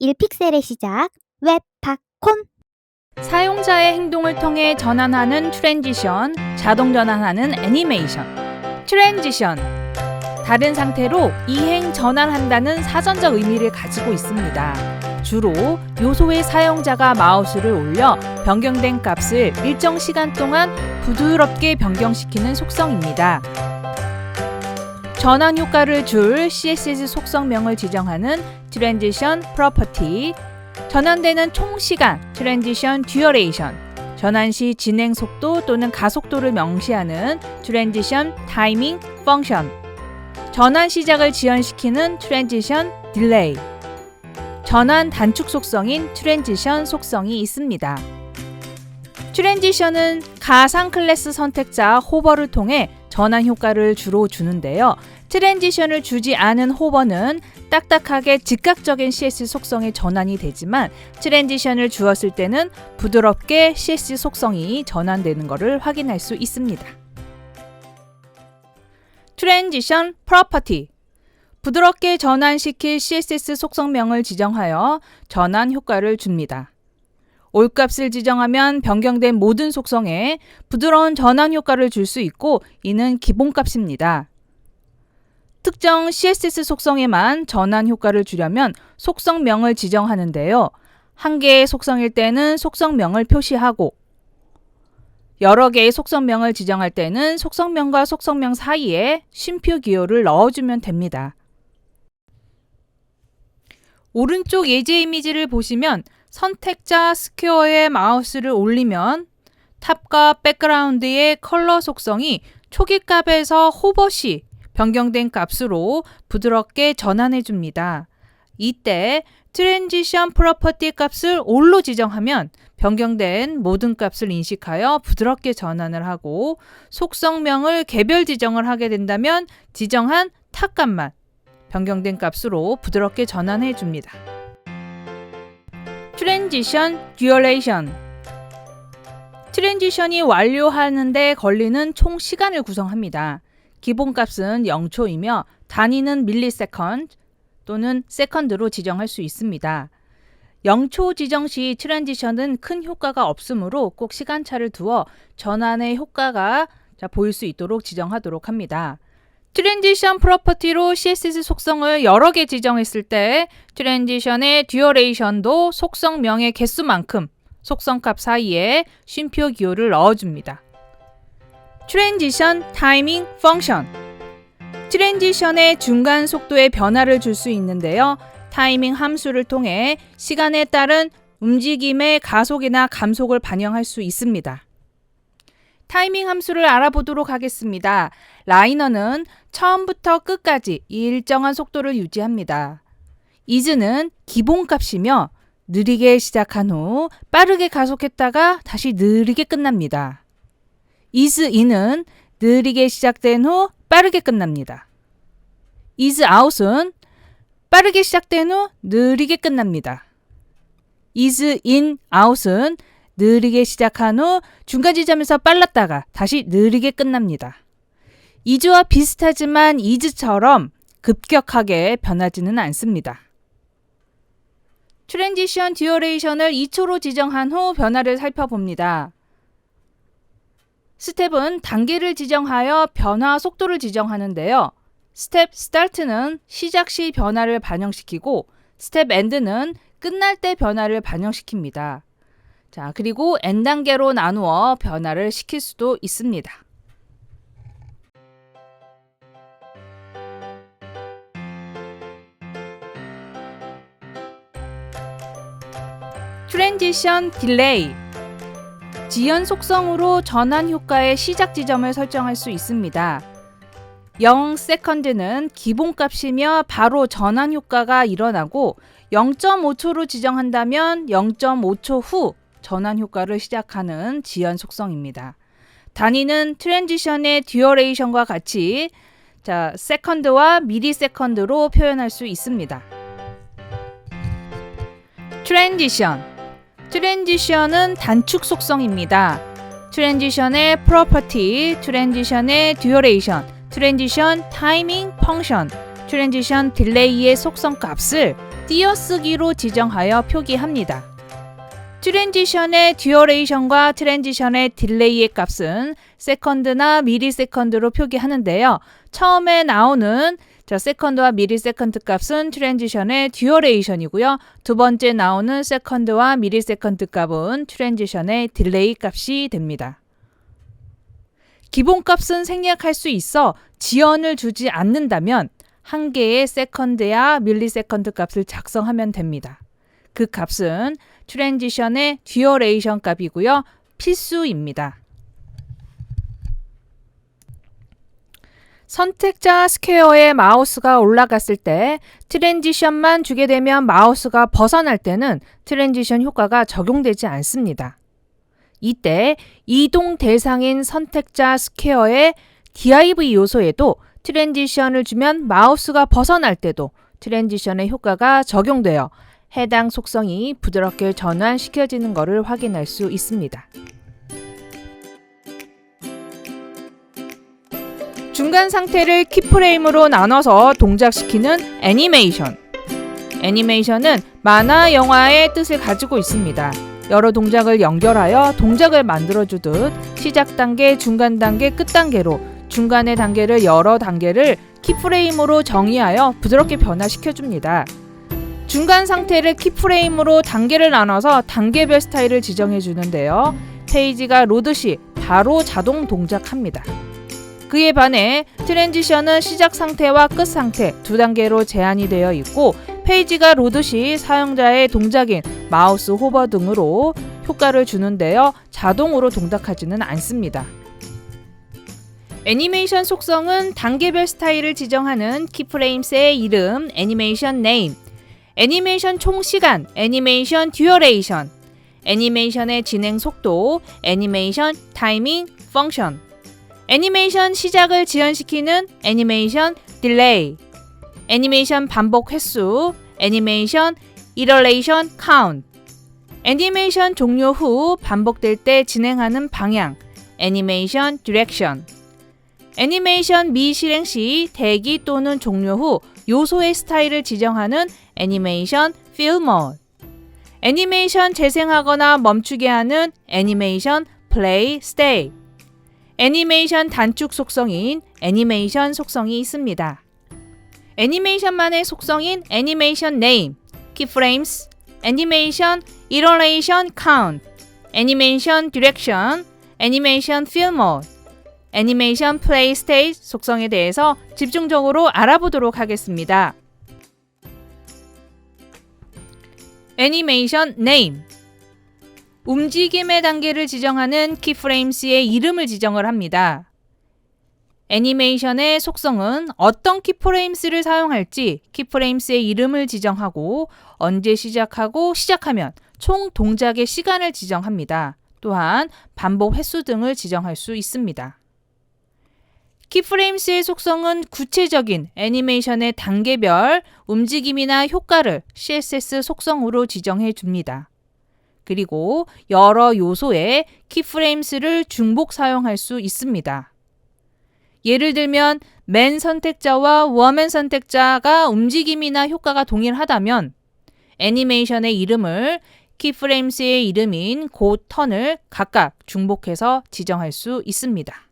1픽셀의 시작, 웹팝콘. 사용자의 행동을 통해 전환하는 트랜지션, 자동 전환하는 애니메이션. 트랜지션, 다른 상태로 이행 전환한다는 사전적 의미를 가지고 있습니다. 주로 요소의 사용자가 마우스를 올려 변경된 값을 일정 시간 동안 부드럽게 변경시키는 속성입니다. 전환 효과를 줄 CSS 속성명을 지정하는 트랜지션 프로퍼티, 전환되는 총 시간 트랜지션 듀어레이션, 전환 시 진행 속도 또는 가속도를 명시하는 트랜지션 타이밍 펑션, 전환 시작을 지연시키는 트랜지션 딜레이, 전환 단축 속성인 트랜지션 속성이 있습니다. 트랜지션은 가상 클래스 선택자 호버를 통해 전환 효과를 주로 주는데요. 트랜지션을 주지 않은 호버는 딱딱하게 즉각적인 CSS 속성의 전환이 되지만 트랜지션을 주었을 때는 부드럽게 CSS 속성이 전환되는 것을 확인할 수 있습니다. 트랜지션 프로퍼티, 부드럽게 전환시킬 CSS 속성명을 지정하여 전환 효과를 줍니다. 올값을 지정하면 변경된 모든 속성에 부드러운 전환 효과를 줄 수 있고 이는 기본값입니다. 특정 CSS 속성에만 전환 효과를 주려면 속성명을 지정하는데요. 한 개의 속성일 때는 속성명을 표시하고 여러 개의 속성명을 지정할 때는 속성명과 속성명 사이에 쉼표 기호를 넣어주면 됩니다. 오른쪽 예제 이미지를 보시면 선택자 스퀘어에 마우스를 올리면 탑과 백그라운드의 컬러 속성이 초기 값에서 호버 시 변경된 값으로 부드럽게 전환해 줍니다. 이때 트랜지션 프로퍼티 값을 all로 지정하면 변경된 모든 값을 인식하여 부드럽게 전환을 하고 속성명을 개별 지정을 하게 된다면 지정한 탑 값만 변경된 값으로 부드럽게 전환해 줍니다. 트랜지션 듀어레이션, 트랜지션이 완료하는 데 걸리는 총 시간을 구성합니다. 기본값은 0초이며 단위는 밀리세컨드 또는 세컨드로 지정할 수 있습니다. 0초 지정 시 트랜지션은 큰 효과가 없으므로 꼭 시간차를 두어 전환의 효과가 보일 수 있도록 지정하도록 합니다. 트랜지션 프로퍼티로 CSS 속성을 여러 개 지정했을 때 트랜지션의 듀어레이션도 속성명의 개수만큼 속성값 사이에 쉼표 기호를 넣어줍니다. 트랜지션 타이밍 펑션, 트랜지션의 중간 속도에 변화를 줄 수 있는데요. 타이밍 함수를 통해 시간에 따른 움직임의 가속이나 감속을 반영할 수 있습니다. 타이밍 함수를 알아보도록 하겠습니다. 라이너는 처음부터 끝까지 일정한 속도를 유지합니다. is는 기본값이며 느리게 시작한 후 빠르게 가속했다가 다시 느리게 끝납니다. is-in은 느리게 시작된 후 빠르게 끝납니다. is-out은 빠르게 시작된 후 느리게 끝납니다. is-in-out은 느리게 시작한 후 중간 지점에서 빨랐다가 다시 느리게 끝납니다. is와 비슷하지만 is처럼 급격하게 변하지는 않습니다. 트랜지션 듀어레이션을 2초로 지정한 후 변화를 살펴봅니다. 스텝은 단계를 지정하여 변화 속도를 지정하는데요. 스텝 스타트는 시작 시 변화를 반영시키고 스텝 엔드는 끝날 때 변화를 반영시킵니다. 자, 그리고 n단계로 나누어 변화를 시킬 수도 있습니다. 트랜지션 딜레이, 지연 속성으로 전환 효과의 시작 지점을 설정할 수 있습니다. 0세컨드는 기본값이며 바로 전환 효과가 일어나고 0.5초로 지정한다면 0.5초 후 전환 효과를 시작하는 지연 속성입니다. 단위는 트랜지션의 듀어레이션과 같이 세컨드와 미리세컨드로 표현할 수 있습니다. 트랜지션은 단축 속성입니다. 트랜지션의 프로퍼티, 트랜지션의 듀어레이션, 트랜지션 타이밍 펑션, 트랜지션 딜레이의 속성 값을 띄어쓰기로 지정하여 표기합니다. 트랜지션의 듀어레이션과 트랜지션의 딜레이의 값은 세컨드나 미리세컨드로 표기하는데요. 처음에 나오는 세컨드와 미리세컨드 값은 트랜지션의 듀어레이션이고요. 두 번째 나오는 세컨드와 미리세컨드 값은 트랜지션의 딜레이 값이 됩니다. 기본값은 생략할 수 있어 지연을 주지 않는다면 한 개의 세컨드야 밀리세컨드 값을 작성하면 됩니다. 그 값은 트랜지션의 듀어레이션 값이고요. 필수입니다. 선택자 스퀘어에 마우스가 올라갔을 때 트랜지션만 주게 되면 마우스가 벗어날 때는 트랜지션 효과가 적용되지 않습니다. 이때 이동 대상인 선택자 스퀘어의 div 요소에도 트랜지션을 주면 마우스가 벗어날 때도 트랜지션의 효과가 적용되어 해당 속성이 부드럽게 전환시켜지는 것을 확인할 수 있습니다. 중간 상태를 키프레임으로 나눠서 동작시키는 애니메이션. 애니메이션은 만화, 영화의 뜻을 가지고 있습니다. 여러 동작을 연결하여 동작을 만들어주듯 시작 단계, 중간 단계, 끝 단계로 중간의 단계를 여러 단계를 키프레임으로 정의하여 부드럽게 변화시켜줍니다. 중간 상태를 키프레임으로 단계를 나눠서 단계별 스타일을 지정해 주는데요. 페이지가 로드 시 바로 자동 동작합니다. 그에 반해 트랜지션은 시작 상태와 끝 상태 두 단계로 제한이 되어 있고 페이지가 로드 시 사용자의 동작인 마우스 호버 등으로 효과를 주는데요. 자동으로 동작하지는 않습니다. 애니메이션 속성은 단계별 스타일을 지정하는 키프레임스의 이름, 애니메이션 네임, 애니메이션 총 시간, 애니메이션 듀어레이션, 애니메이션의 진행 속도, 애니메이션 타이밍 펑션, 애니메이션 시작을 지연시키는 애니메이션 딜레이, 애니메이션 반복 횟수, 애니메이션 이러레이션 카운트, 애니메이션 종료 후 반복될 때 진행하는 방향, 애니메이션 디렉션, 애니메이션 미실행 시 대기 또는 종료 후 요소의 스타일을 지정하는 애니메이션 필 모드, 애니메이션 재생하거나 멈추게 하는 애니메이션 플레이 스테이, 애니메이션 단축 속성인 애니메이션 속성이 있습니다. 애니메이션만의 속성인 애니메이션 네임, 키프레임스, 애니메이션 이러레이션 카운트, 애니메이션 디렉션, 애니메이션 필 모드, 애니메이션 플레이 스테이지 속성에 대해서 집중적으로 알아보도록 하겠습니다. 애니메이션 네임, 움직임의 단계를 지정하는 키프레임스의 이름을 지정을 합니다. 애니메이션의 속성은 어떤 키프레임스를 사용할지 키프레임스의 이름을 지정하고 언제 시작하고 시작하면 총 동작의 시간을 지정합니다. 또한 반복 횟수 등을 지정할 수 있습니다. 키프레임스의 속성은 구체적인 애니메이션의 단계별 움직임이나 효과를 CSS 속성으로 지정해 줍니다. 그리고 여러 요소의 키프레임스를 중복 사용할 수 있습니다. 예를 들면 맨 선택자와 워맨 선택자가 움직임이나 효과가 동일하다면 애니메이션의 이름을 키프레임스의 이름인 곧 턴을 각각 중복해서 지정할 수 있습니다.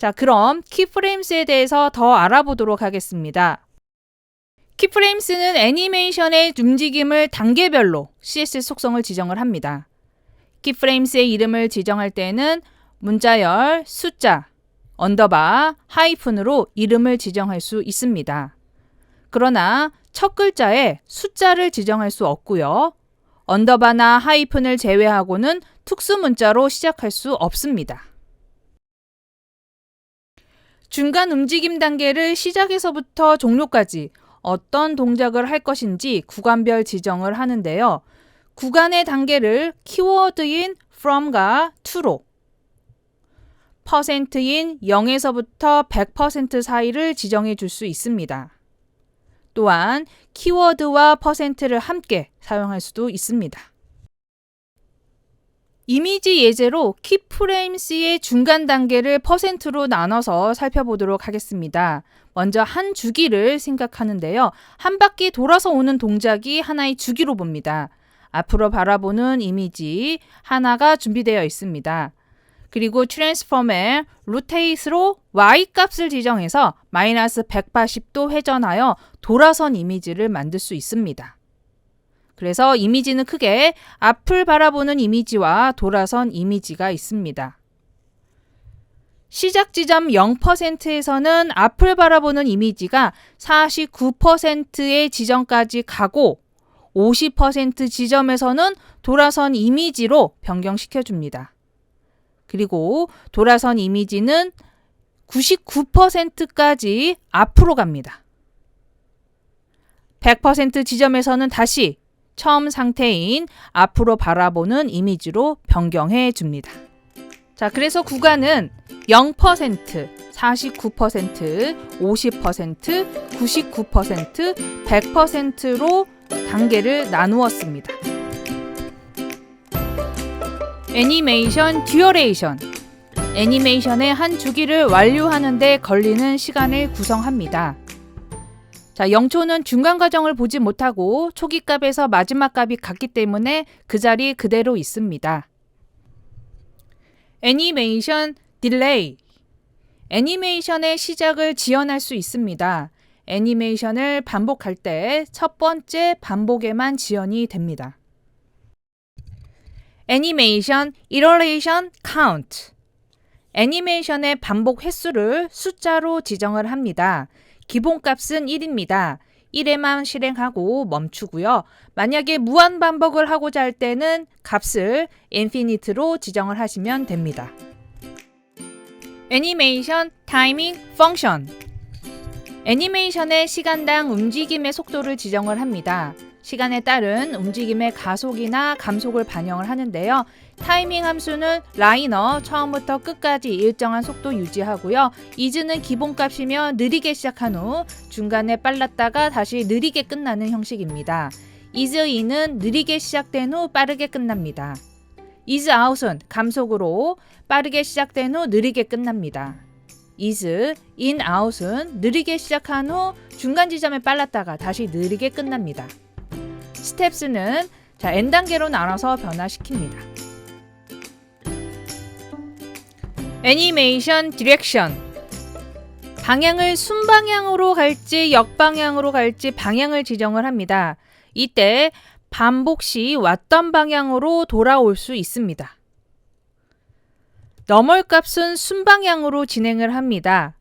자, 그럼 키프레임스에 대해서 더 알아보도록 하겠습니다. 키프레임스는 애니메이션의 움직임을 단계별로 CSS 속성을 지정을 합니다. 키프레임스의 이름을 지정할 때는 문자열, 숫자, 언더바, 하이픈으로 이름을 지정할 수 있습니다. 그러나 첫 글자에 숫자를 지정할 수 없고요. 언더바나 하이픈을 제외하고는 특수 문자로 시작할 수 없습니다. 중간 움직임 단계를 시작에서부터 종료까지 어떤 동작을 할 것인지 구간별 지정을 하는데요. 구간의 단계를 키워드인 from과 to로, %인 0에서부터 100% 사이를 지정해 줄 수 있습니다. 또한 키워드와 %를 함께 사용할 수도 있습니다. 이미지 예제로 키프레임s의 중간 단계를 퍼센트로 나눠서 살펴보도록 하겠습니다. 먼저 한 주기를 생각하는데요. 한 바퀴 돌아서 오는 동작이 하나의 주기로 봅니다. 앞으로 바라보는 이미지 하나가 준비되어 있습니다. 그리고 트랜스폼의 로테이트로 y값을 지정해서 마이너스 180도 회전하여 돌아선 이미지를 만들 수 있습니다. 그래서 이미지는 크게 앞을 바라보는 이미지와 돌아선 이미지가 있습니다. 시작 지점 0%에서는 앞을 바라보는 이미지가 49%의 지점까지 가고 50% 지점에서는 돌아선 이미지로 변경시켜줍니다. 그리고 돌아선 이미지는 99%까지 앞으로 갑니다. 100% 지점에서는 다시 처음 상태인 앞으로 바라보는 이미지로 변경해 줍니다. 자, 그래서 구간은 0%, 49%, 50%, 99%, 100%로 단계를 나누었습니다. 애니메이션 듀어레이션. 애니메이션의 한 주기를 완료하는 데 걸리는 시간을 구성합니다. 자, 0초는 중간 과정을 보지 못하고 초기 값에서 마지막 값이 같기 때문에 그 자리 그대로 있습니다. 애니메이션 딜레이. 애니메이션의 시작을 지연할 수 있습니다. 애니메이션을 반복할 때 첫 번째 반복에만 지연이 됩니다. 애니메이션 이터레이션 카운트. 애니메이션의 반복 횟수를 숫자로 지정을 합니다. 기본값은 1입니다. 1회만 실행하고 멈추고요. 만약에 무한 반복을 하고자 할 때는 값을 인피니트로 지정을 하시면 됩니다. 애니메이션 타이밍 펑션. 애니메이션의 시간당 움직임의 속도를 지정을 합니다. 시간에 따른 움직임의 가속이나 감속을 반영을 하는데요. 타이밍 함수는 라이너 처음부터 끝까지 일정한 속도 유지하고요. is는 기본값이며 느리게 시작한 후 중간에 빨랐다가 다시 느리게 끝나는 형식입니다. is-in은 느리게 시작된 후 빠르게 끝납니다. is-out은 감속으로 빠르게 시작된 후 느리게 끝납니다. is-in-out은 느리게 시작한 후 중간 지점에 빨랐다가 다시 느리게 끝납니다. 스텝스는 N단계로 나눠서 변화시킵니다. 애니메이션 디렉션. 방향을 순방향으로 갈지 역방향으로 갈지 방향을 지정을 합니다. 이때 반복 시 왔던 방향으로 돌아올 수 있습니다. 너멀 값은 순방향으로 진행을 합니다.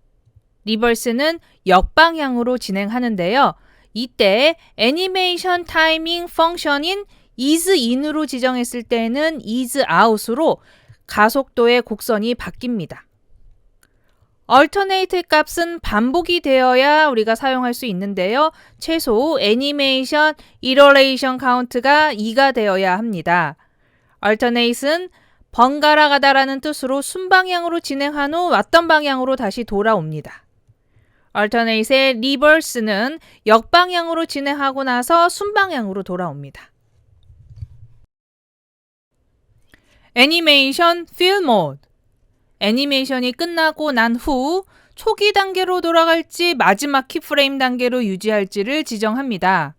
리버스는 역방향으로 진행하는데요. 이때 애니메이션 타이밍 펑션인 is-in으로 지정했을 때는 is-out으로 가속도의 곡선이 바뀝니다. alternate 값은 반복이 되어야 우리가 사용할 수 있는데요. 최소 애니메이션 이터레이션 카운트가 2가 되어야 합니다. alternate은 번갈아 가다라는 뜻으로 순방향으로 진행한 후 왔던 방향으로 다시 돌아옵니다. alternate의 reverse는 역방향으로 진행하고 나서 순방향으로 돌아옵니다. 애니메이션 fill mode. 애니메이션이 끝나고 난 후 초기 단계로 돌아갈지 마지막 키프레임 단계로 유지할지를 지정합니다.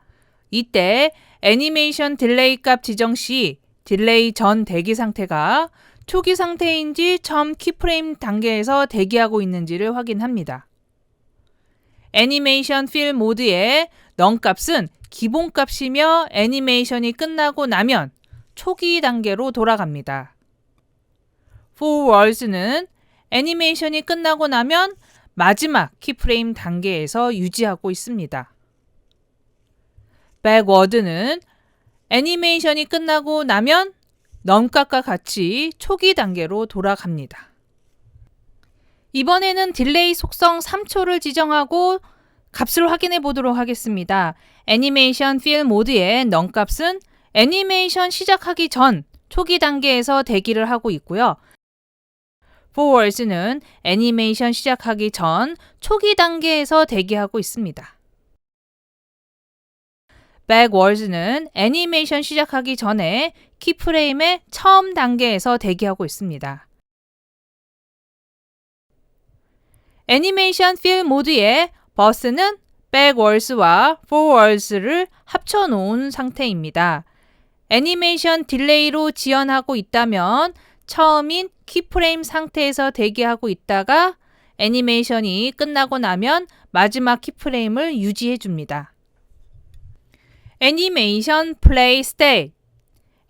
이때 애니메이션 딜레이 값 지정 시 딜레이 전 대기 상태가 초기 상태인지 처음 키프레임 단계에서 대기하고 있는지를 확인합니다. 애니메이션 fill mode의 none 값은 기본값이며 애니메이션이 끝나고 나면 초기 단계로 돌아갑니다. forwards는 애니메이션이 끝나고 나면 마지막 키프레임 단계에서 유지하고 있습니다. backward는 애니메이션이 끝나고 나면 넘값과 같이 초기 단계로 돌아갑니다. 이번에는 딜레이 속성 3초를 지정하고 값을 확인해 보도록 하겠습니다. 애니메이션 fill mode의 none 값은 애니메이션 시작하기 전 초기 단계에서 대기를 하고 있고요. forwards는 애니메이션 시작하기 전 초기 단계에서 대기하고 있습니다. backwards는 애니메이션 시작하기 전에 키프레임의 처음 단계에서 대기하고 있습니다. 애니메이션 필 모드의 버스는 backwards와 forwards를 합쳐놓은 상태입니다. 애니메이션 딜레이로 지연하고 있다면 처음인 키프레임 상태에서 대기하고 있다가 애니메이션이 끝나고 나면 마지막 키프레임을 유지해 줍니다. 애니메이션 플레이 스테이트.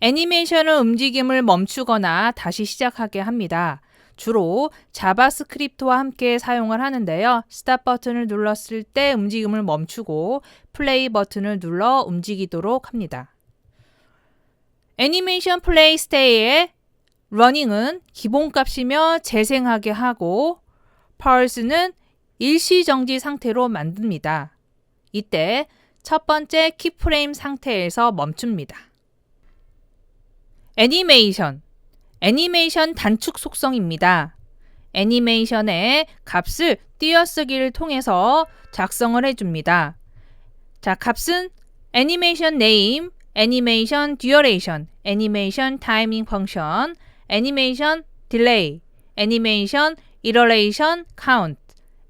애니메이션은 움직임을 멈추거나 다시 시작하게 합니다. 주로 자바스크립트와 함께 사용을 하는데요. 스탑 버튼을 눌렀을 때 움직임을 멈추고 플레이 버튼을 눌러 움직이도록 합니다. 애니메이션 플레이 스테이의 러닝은 기본값이며 재생하게 하고 pulse는 일시정지 상태로 만듭니다. 이때 첫 번째 키프레임 상태에서 멈춥니다. 애니메이션 단축 속성입니다. 애니메이션의 값을 띄어쓰기를 통해서 작성을 해줍니다. 자, 값은 애니메이션 네임, 애니메이션 듀어레이션, 애니메이션 타이밍 펑션, 애니메이션 딜레이, 애니메이션 이러레이션 카운트,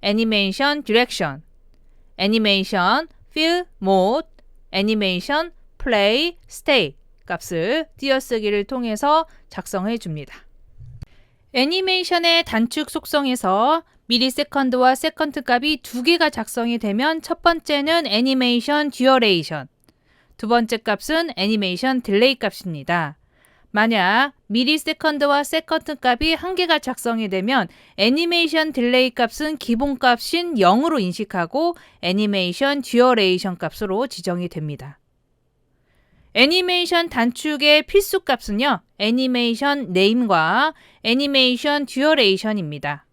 애니메이션 디렉션, 애니메이션 필 모드, 애니메이션 플레이 스테이 값을 띄어쓰기를 통해서 작성해 줍니다. 애니메이션의 단축 속성에서 미리세컨드와 세컨드 값이 두 개가 작성이 되면 첫 번째는 애니메이션 듀어레이션, 두 번째 값은 애니메이션 딜레이 값입니다. 만약 미리세컨드와 세컨드 값이 한 개가 작성이 되면 애니메이션 딜레이 값은 기본값인 0으로 인식하고 애니메이션 듀어레이션 값으로 지정이 됩니다. 애니메이션 단축의 필수 값은요, 애니메이션 네임과 애니메이션 듀어레이션입니다.